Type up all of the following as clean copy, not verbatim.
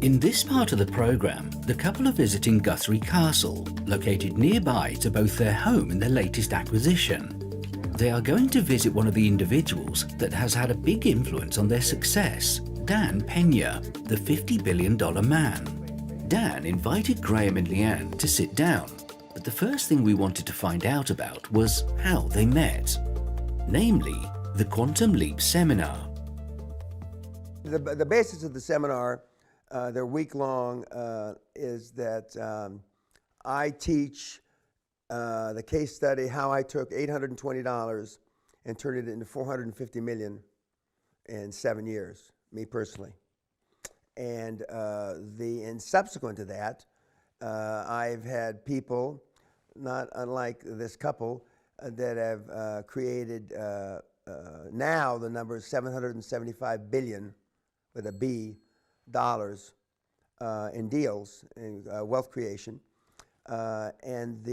In this part of the programme, the couple are visiting Guthrie Castle, located nearby to both their home and their latest acquisition. They are going to visit one of the individuals that has had a big influence on their success, Dan Peña, the $50 billion man. Dan invited Graeme and Leanne to sit down, but the first thing we wanted to find out about was how they met. Namely, the Quantum Leap Seminar. The basis of the seminar, they're week-long, is that I teach the case study, how I took $820 and turned it into $450 million in 7 years, me personally. And subsequent to that, I've had people, not unlike this couple, that have created, now the number is $775 billion with a B, dollars in deals, in wealth creation. And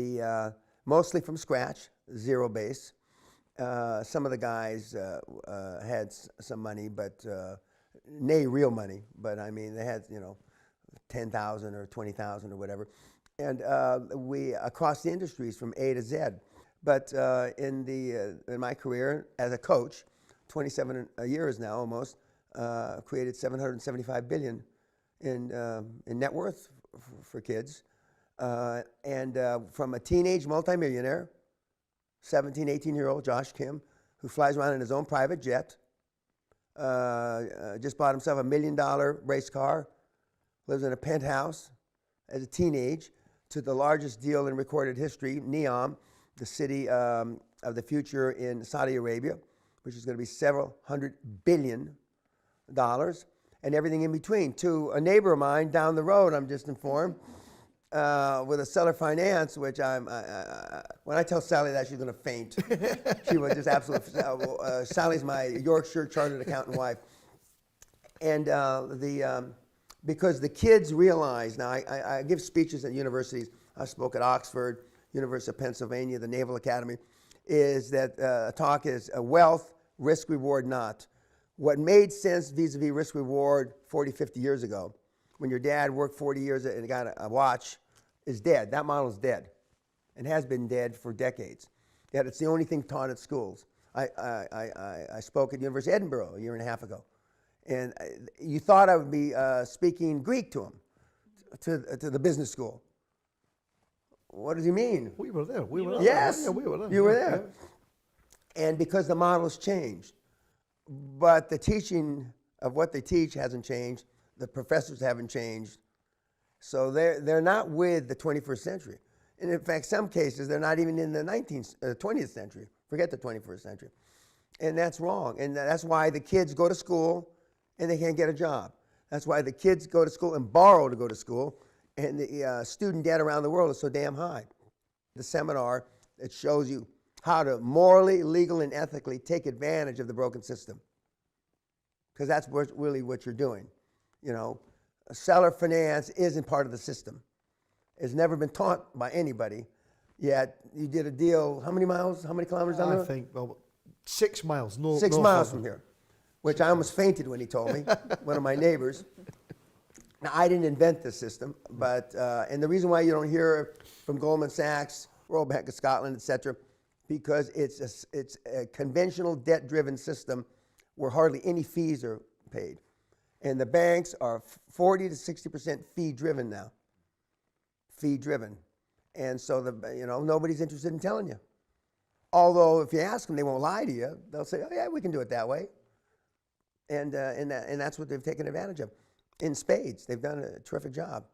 mostly from scratch, zero base. Some of the guys had some money, but real money. But I mean, they had 10,000 or 20,000 or whatever. And we across the industries from A to Z. But in my career as a coach, 27 years now almost, created $775 billion in net worth for kids. And from a teenage multimillionaire, 17, 18-year-old Josh Kim, who flies around in his own private jet, just bought himself $1 million race car, lives in a penthouse as a teenage, to the largest deal in recorded history, NEOM, the city of the future in Saudi Arabia, which is going to be several $100 billion, and everything in between, to a neighbor of mine down the road, I'm just informed, with a seller finance, which when I tell Sally that, she's going to faint. She was just absolutely, Sally's my Yorkshire chartered accountant wife. And because the kids realize, now I give speeches at universities, I spoke at Oxford, University of Pennsylvania, the Naval Academy, is that talk is wealth, risk, reward, not. What made sense vis-a-vis risk reward 40, 50 years ago, when your dad worked 40 years and got a watch, is dead. That model is dead and has been dead for decades. Yet it's the only thing taught at schools. I spoke at University of Edinburgh a year and a half ago. And you thought I would be speaking Greek to him, to the business school. What does he mean? We were there. We were there. Yes, Yeah, we were there. You were there. Yeah. And because the model's changed. But the teaching of what they teach hasn't changed. The professors haven't changed. So they're not with the 21st century. And in fact, some cases, they're not even in the 20th century. Forget the 21st century. And that's wrong. And that's why the kids go to school and they can't get a job. That's why the kids go to school and borrow to go to school. And the student debt around the world is so damn high. The seminar that shows you how to morally, legally, and ethically take advantage of the broken system. Because that's really what you're doing. Seller finance isn't part of the system. It's never been taught by anybody. Yet you did a deal, how many miles, how many kilometers down there? I think, 6 miles. 6 miles from here, which I almost fainted when he told me, one of my neighbors. Now, I didn't invent this system, but, and the reason why you don't hear from Goldman Sachs, Royal Bank of Scotland, et cetera, because it's a conventional debt-driven system where hardly any fees are paid. And the banks are 40 to 60% fee-driven now. Fee-driven. And so, nobody's interested in telling you. Although, if you ask them, they won't lie to you. They'll say, oh, yeah, we can do it that way. And that's what they've taken advantage of. In spades. They've done a terrific job.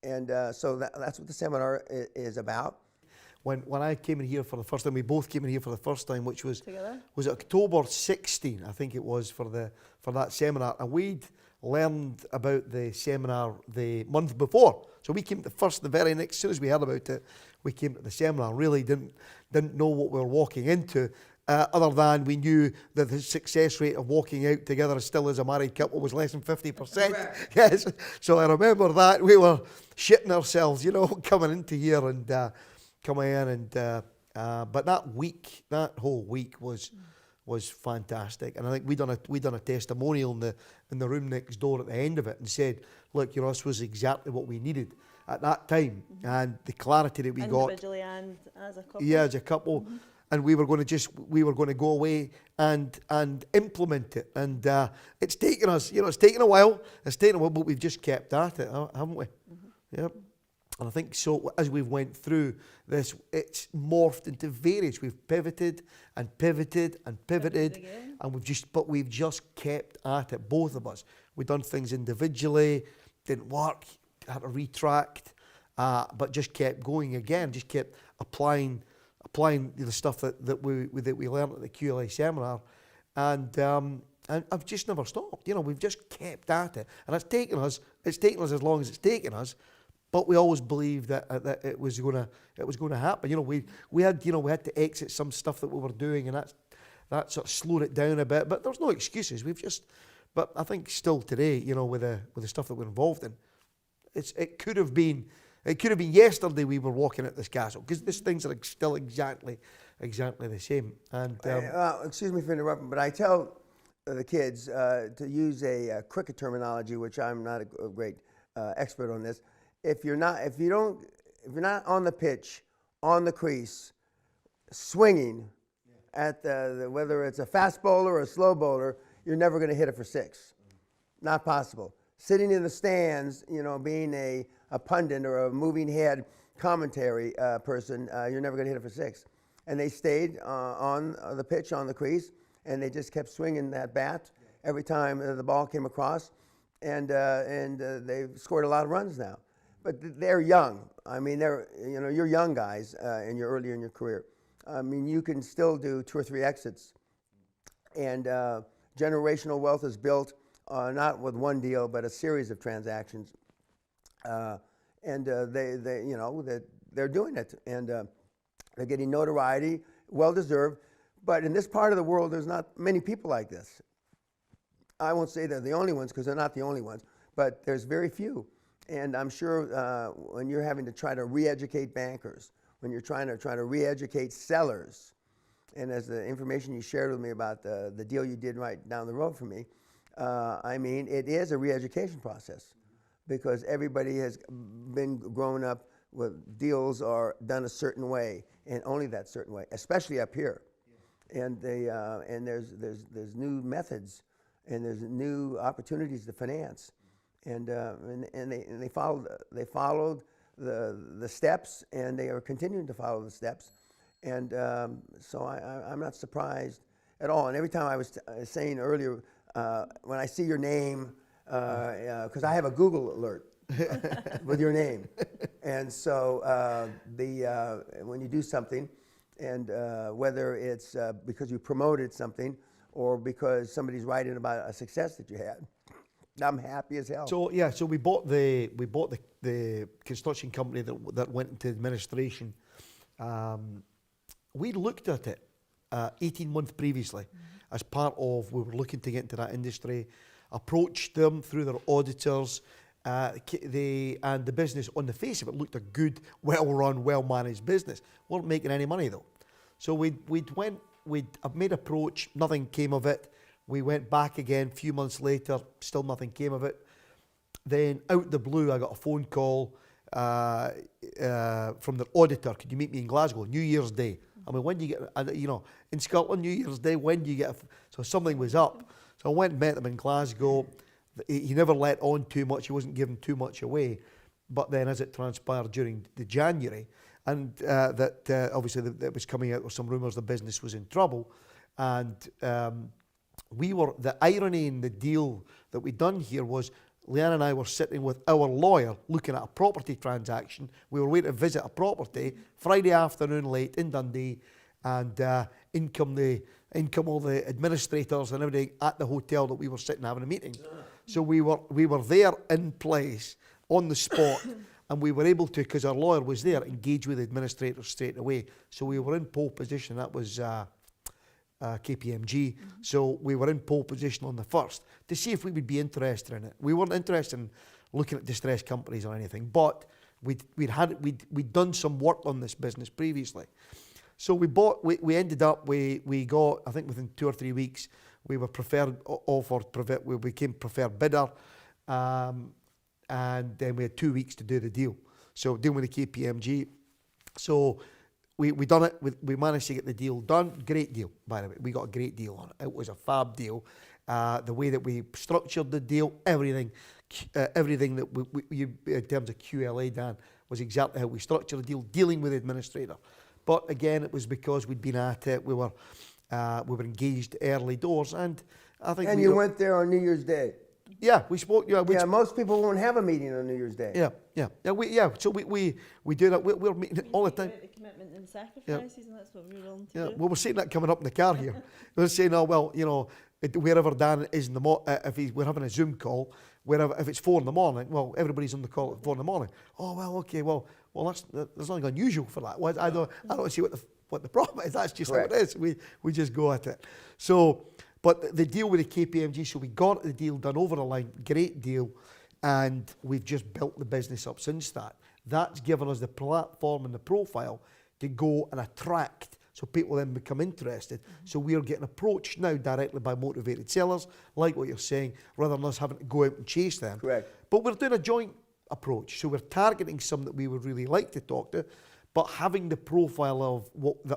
And so that's what the seminar is about. When I came in here for the first time, we both came in here for the first time, which was Together? Was October 16, I think it was, for that seminar, and we'd learned about the seminar the month before. So we came to the very next, as soon as we heard about it, we came to the seminar. Really didn't know what we were walking into, other than we knew that the success rate of walking out together still as a married couple was less than 50%. Yes. So I remember that we were shitting ourselves, coming into here and coming in, and but that whole week was was fantastic. And I think we done a testimonial in the room next door at the end of it and said, look, you know, this was exactly what we needed at that time, and the clarity that we got individually and as a couple. Yeah, as a couple. And we were going to go away and implement it. And it's taken us, you know, it's taken a while, but we've just kept at it, haven't we? Yep. And I think so, as we've went through this, it's morphed into various. We've pivoted and pivoted and pivoted, and we've just kept at it, both of us. We've done things individually, didn't work, had to retract, but just kept going again, just kept applying the stuff that we learned at the QLA seminar, and I've just never stopped. You know, we've just kept at it, and it's taken us as long as it's taken us, but we always believed that it was going to happen. You know, we had to exit some stuff that we were doing, and that sort of slowed it down a bit. But there's no excuses. But I think still today, you know, with the stuff that we're involved in, it could have been yesterday we were walking at this castle, because these things are still exactly the same. And excuse me for interrupting, but I tell the kids to use a cricket terminology, which I'm not a great expert on this. If you're not on the pitch, on the crease, swinging at whether it's a fast bowler or a slow bowler, you're never going to hit it for six. Not possible. Sitting in the stands, you know, being a pundit or a moving head commentary person, you're never going to hit it for six. And they stayed on the pitch, on the crease, and they just kept swinging that bat every time the ball came across, and they've scored a lot of runs now. But they're young. I mean, you're young guys, and you're earlier in your career. I mean, you can still do 2 or 3 exits, and generational wealth is built not with one deal, but a series of transactions. And they're doing it, and they're getting notoriety, well deserved. But in this part of the world, there's not many people like this. I won't say they're the only ones, because they're not the only ones, but there's very few. And I'm sure when you're having to try to re-educate bankers, when you're trying to re-educate sellers, and as the information you shared with me about the deal you did right down the road from me, I mean, it is a re-education process, because everybody has been grown up with deals are done a certain way, and only that certain way, especially up here. And there's new methods, and there's new opportunities to finance. And they followed the steps, and they are continuing to follow the steps, and so I'm not surprised at all. And every time I was saying earlier, when I see your name, because I have a Google alert with your name, and so when you do something, and whether it's because you promoted something or because somebody's writing about a success that you had, I'm happy as hell. So yeah, so we bought the construction company that went into administration. We looked at it 18 months previously as part of, we were looking to get into that industry, approached them through their auditors, and the business on the face of it looked a good, well-run, well-managed business. Weren't making any money though. So we'd made approach, nothing came of it. We went back again a few months later, still nothing came of it. Then out the blue, I got a phone call from their auditor. Could you meet me in Glasgow? New Year's Day. I mean, when do you get, in Scotland, New Year's Day, when do you get, so something was up. So I went and met them in Glasgow. He never let on too much. He wasn't giving too much away. But then as it transpired during the January, and obviously that was coming out with some rumours the business was in trouble. And the irony in the deal that we'd done here was Leanne and I were sitting with our lawyer looking at a property transaction. We were waiting to visit a property Friday afternoon late in Dundee, and in come all the administrators and everything at the hotel that we were sitting having a meeting. So we were there in place on the spot, and we were able to, because our lawyer was there, engage with the administrators straight away. So we were in pole position. That was KPMG. So we were in pole position on the first to see if we would be interested in it. We weren't interested in looking at distressed companies or anything, but we'd done some work on this business previously. So we ended up, we got, I think within 2 or 3 weeks, we were we became preferred bidder, and then we had 2 weeks to do the deal. So dealing with the KPMG. So we done it, we managed to get the deal done. Great deal, by the way. We got a great deal on it. It was a fab deal. The way that we structured the deal, everything that we in terms of QLA, Dan, was exactly how we structured the deal, dealing with the administrator. But again, it was because we'd been at it, we were engaged early doors, and I think. And you went there on New Year's Day. Yeah, we spoke. Yeah, most people won't have a meeting on New Year's Day. Yeah. So we do that. We're meeting all the time. The commitment and sacrifices, and that's what we're willing to do. Well, we're seeing that coming up in the car here. We're saying, oh well, wherever Dan is in the we're having a Zoom call, if it's 4 a.m, well, everybody's on the call at 4 a.m. Oh well, okay, well, there's nothing unusual for that. Well, I don't see what the problem is. That's just Correct. how it is. We just go at it. So, but the deal with the KPMG, so we got the deal done over the line. Great deal, and we've just built the business up since that. That's given us the platform and the profile to go and attract, so people then become interested. So we're getting approached now directly by motivated sellers, like what you're saying, rather than us having to go out and chase them. Correct. But we're doing a joint approach. So we're targeting some that we would really like to talk to, but having the profile of what the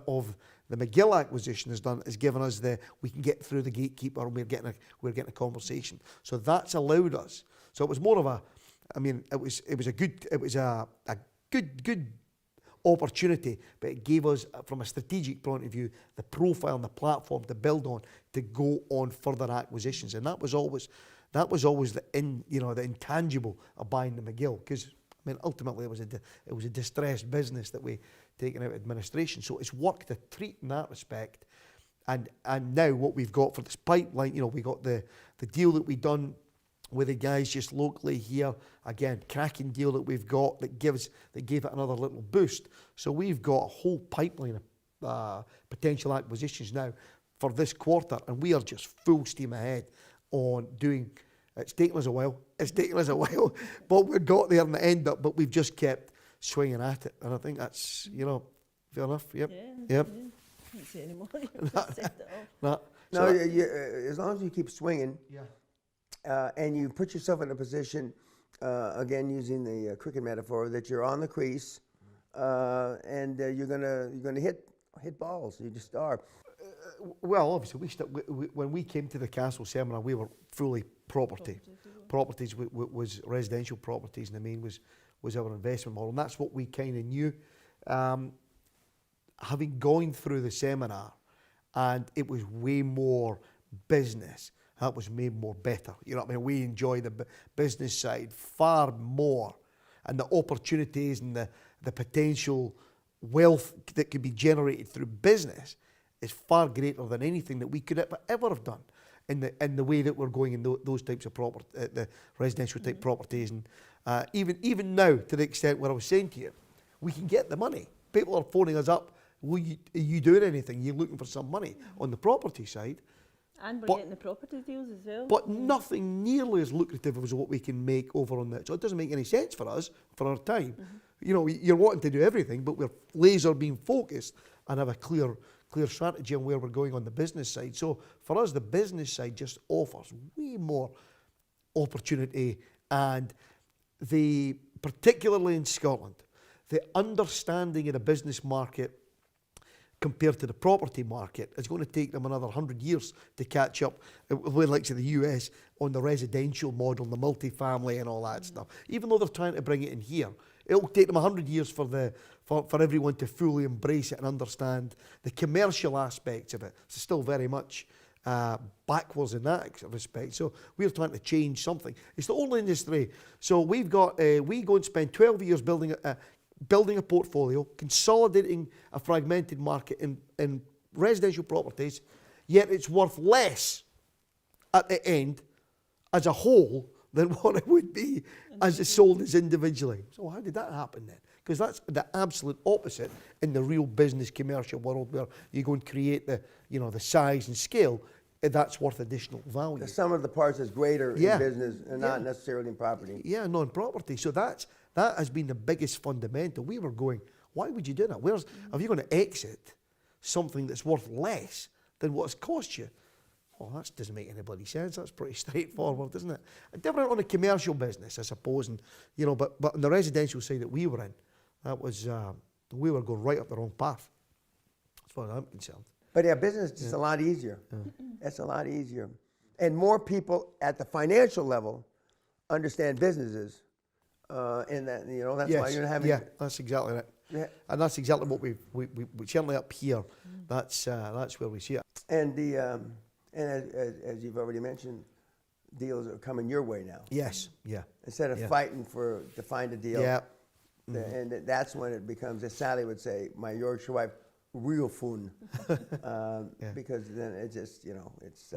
McGill acquisition has done has given us we can get through the gatekeeper, and we're getting a conversation. So that's allowed us. So it was more of it was a good opportunity, but it gave us, from a strategic point of view, the profile and the platform to build on to go on further acquisitions, and that was always the intangible of buying the McGill, because ultimately it was a distressed business that we taken out of administration. So it's worked a treat in that respect, and now what we've got for this pipeline, we got the deal that we done with the guys just locally here. Again, cracking deal that we've got that gave it another little boost. So we've got a whole pipeline of potential acquisitions now for this quarter, and we are just full steam ahead on doing. It's taken us a while, but we got there in the end up, but we've just kept swinging at it, and I think that's, fair enough. Yep. Yeah. Can't say anymore. Just said it all. No, as long as you keep swinging, and you put yourself in a position, again using the cricket metaphor, that you're on the crease, and you're gonna hit balls. You just are. Well, obviously, when we came to the Castle seminar, we were fully property. Properties was residential properties, and the main was our investment model, and that's what we kind of knew. Having gone through the seminar, and it was way more business. That was made more better. You know what I mean? We enjoy the business side far more, and the opportunities and the potential wealth that could be generated through business is far greater than anything that we could ever have done in the way that we're going in those types of property, the residential type properties, and even now, to the extent where I was saying to you, we can get the money. People are phoning us up. Are you doing anything? You're looking for some money on the property side. And we're getting the property deals as well. But nothing nearly as lucrative as what we can make over on that. So it doesn't make any sense for us, for our time. You're wanting to do everything, but we're laser beam focused and have a clear strategy on where we're going on the business side. So for us, the business side just offers way more opportunity, and particularly in Scotland, the understanding of the business market compared to the property market is going to take them another 100 years to catch up with like to the US on the residential model, the multifamily and all that stuff. Even though they're trying to bring it in here, it'll take them 100 years for everyone to fully embrace it and understand the commercial aspects of it. It's still very much backwards in that respect. So we're trying to change something. It's the only industry. So we go and spend 12 years building a portfolio, consolidating a fragmented market in residential properties, yet it's worth less at the end as a whole than what it would be as it's sold as individually. So how did that happen then? Because that's the absolute opposite in the real business commercial world, where you go and create the size and scale, and that's worth additional value. The sum of the parts is greater in business and not necessarily in property. Yeah, no, in property. So that has been the biggest fundamental. We were going, why would you do that? If you're going to exit, something that's worth less than what it's cost you. Well, that doesn't make any bloody sense. That's pretty straightforward, isn't it? Different on a commercial business, I suppose, and but on the residential side that we were in, that was we were going right up the wrong path, as far as I'm concerned. But yeah, business is just a lot easier. It's a lot easier. And more people at the financial level understand businesses. And that, that's why you're having... Yeah, that's exactly it. Yeah. And that's exactly what we certainly up here, that's where we see it. And as you've already mentioned, deals are coming your way now. Yes, yeah. Instead of fighting to find a deal. Yeah. And that's when it becomes, as Sally would say, my Yorkshire wife, real fun. Because then it just, it's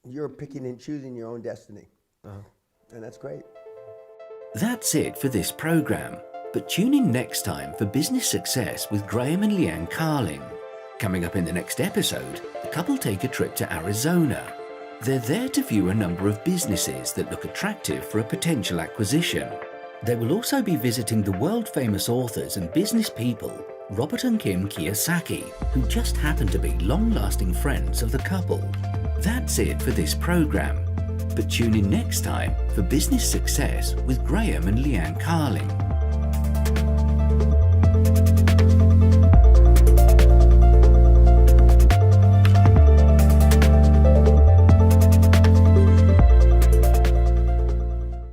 you're picking and choosing your own destiny. And that's great. That's it for this programme, but tune in next time for Business Success with Graeme and Leanne Carling. Coming up in the next episode, the couple take a trip to Arizona. They're there to view a number of businesses that look attractive for a potential acquisition. They will also be visiting the world-famous authors and business people Robert and Kim Kiyosaki, who just happen to be long-lasting friends of the couple. That's it for this programme. But tune in next time for Business Success with Graeme and Leanne Carling.